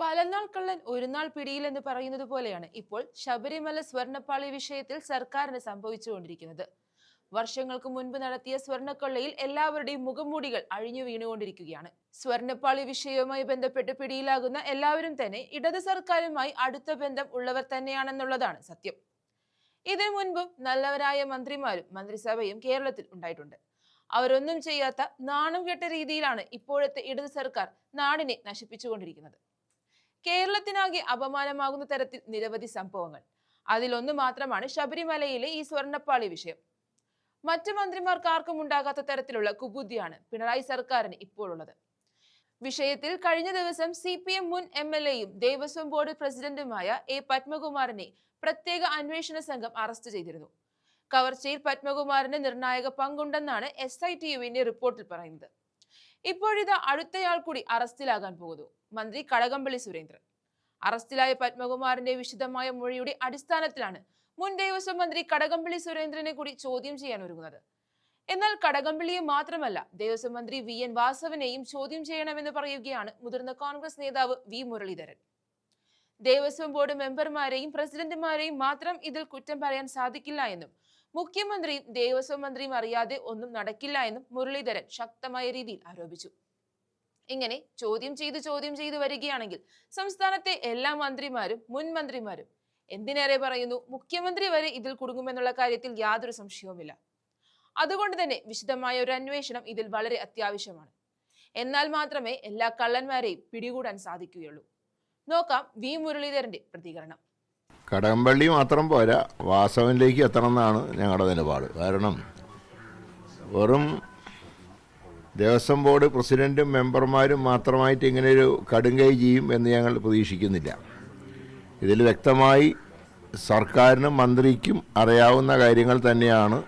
പലനാൾ കള്ളൻ ഒരു നാൾ പിടിയിലെന്ന് പറയുന്നത് പോലെയാണ് ഇപ്പോൾ ശബരിമല സ്വർണ്ണപ്പാളി വിഷയത്തിൽ സർക്കാരിന് സംഭവിച്ചുകൊണ്ടിരിക്കുന്നത്. വർഷങ്ങൾക്ക് മുൻപ് നടത്തിയ സ്വർണ്ണക്കൊള്ളയിൽ എല്ലാവരുടെയും മുഖംമൂടികൾ അഴിഞ്ഞു വീണുകൊണ്ടിരിക്കുകയാണ്. സ്വർണ്ണപ്പാളി വിഷയവുമായി ബന്ധപ്പെട്ട് പിടിയിലാകുന്ന എല്ലാവരും തന്നെ ഇടത് സർക്കാരുമായി അടുത്ത ബന്ധം ഉള്ളവർ തന്നെയാണെന്നുള്ളതാണ് സത്യം. ഇതിനു മുൻപും നല്ലവരായ മന്ത്രിമാരും മന്ത്രിസഭയും കേരളത്തിൽ ഉണ്ടായിട്ടുണ്ട്. അവരൊന്നും ചെയ്യാത്ത നാണം കെട്ട രീതിയിലാണ് ഇപ്പോഴത്തെ ഇടത് സർക്കാർ നാടിനെ നശിപ്പിച്ചുകൊണ്ടിരിക്കുന്നത്. കേരളത്തിനാകെ അപമാനമാകുന്ന തരത്തിൽ നിരവധി സംഭവങ്ങൾ. അതിലൊന്നു മാത്രമാണ് ശബരിമലയിലെ ഈ സ്വർണ്ണപ്പാളി വിഷയം. മറ്റു മന്ത്രിമാർക്ക് ആർക്കും ഉണ്ടാകാത്ത തരത്തിലുള്ള കുബുദ്ധിയാണ് പിണറായി സർക്കാരിന് ഇപ്പോഴുള്ളത്. വിഷയത്തിൽ കഴിഞ്ഞ ദിവസം CPM മുൻ MLA-യും ദേവസ്വം ബോർഡ് പ്രസിഡന്റുമായ A. പത്മകുമാറിനെ പ്രത്യേക അന്വേഷണ സംഘം അറസ്റ്റ് ചെയ്തിരുന്നു. കവർച്ചയിൽ പത്മകുമാറിന് നിർണായക പങ്കുണ്ടെന്നാണ് SITUവിന്റെ റിപ്പോർട്ടിൽ പറയുന്നത്. ഇപ്പോഴിതാ അടുത്തയാൾ കൂടി അറസ്റ്റിലാകാൻ പോകുന്നു. മന്ത്രി കടകംപള്ളി സുരേന്ദ്രൻ. അറസ്റ്റിലായ പത്മകുമാറിന്റെ വിശദമായ മൊഴിയുടെ അടിസ്ഥാനത്തിലാണ് മുൻ ദേവസ്വം മന്ത്രി കടകംപള്ളി സുരേന്ദ്രനെ കൂടി ചോദ്യം ചെയ്യാൻ ഒരുങ്ങുന്നത്. എന്നാൽ കടകംപള്ളിയെ മാത്രമല്ല, ദേവസ്വം മന്ത്രി VN വാസവനെയും ചോദ്യം ചെയ്യണമെന്ന് പറയുകയാണ് മുതിർന്ന കോൺഗ്രസ് നേതാവ് V. മുരളീധരൻ. ദേവസ്വം ബോർഡ് മെമ്പർമാരെയും പ്രസിഡന്റുമാരെയും മാത്രം ഇതിൽ കുറ്റം പറയാൻ സാധിക്കില്ല എന്നും മുഖ്യമന്ത്രിയും ദേവസ്വം മന്ത്രിയും അറിയാതെ ഒന്നും നടക്കില്ല എന്നും മുരളീധരൻ ശക്തമായ രീതിയിൽ ആരോപിച്ചു. ഇങ്ങനെ ചോദ്യം ചെയ്ത് വരികയാണെങ്കിൽ സംസ്ഥാനത്തെ എല്ലാ മന്ത്രിമാരും മുൻ മന്ത്രിമാരും, എന്തിനേറെ പറയുന്നു മുഖ്യമന്ത്രി വരെ ഇതിൽ കുടുങ്ങുമെന്നുള്ള കാര്യത്തിൽ യാതൊരു സംശയവുമില്ല. അതുകൊണ്ട് തന്നെ വിശദമായ ഒരു അന്വേഷണം ഇതിൽ വളരെ അത്യാവശ്യമാണ്. എന്നാൽ മാത്രമേ എല്ലാ കള്ളന്മാരെയും പിടികൂടാൻ സാധിക്കുകയുള്ളൂ. നോക്കാം V. മുരളീധരന്റെ പ്രതികരണം. കടകംപള്ളി മാത്രം പോരാ, വാസവനിലേക്ക് എത്തണമെന്നാണ് ഞങ്ങളുടെ നിലപാട്. കാരണം വെറും ദേവസ്വം ബോർഡ് പ്രസിഡന്റും മെമ്പർമാരും മാത്രമായിട്ട് ഇങ്ങനെയൊരു കടുങ്കൈ ചെയ്യും എന്ന് ഞങ്ങൾ പ്രതീക്ഷിക്കുന്നില്ല. ഇതിൽ വ്യക്തമായി സർക്കാരിനും മന്ത്രിക്കും അറിയാവുന്ന കാര്യങ്ങൾ തന്നെയാണ്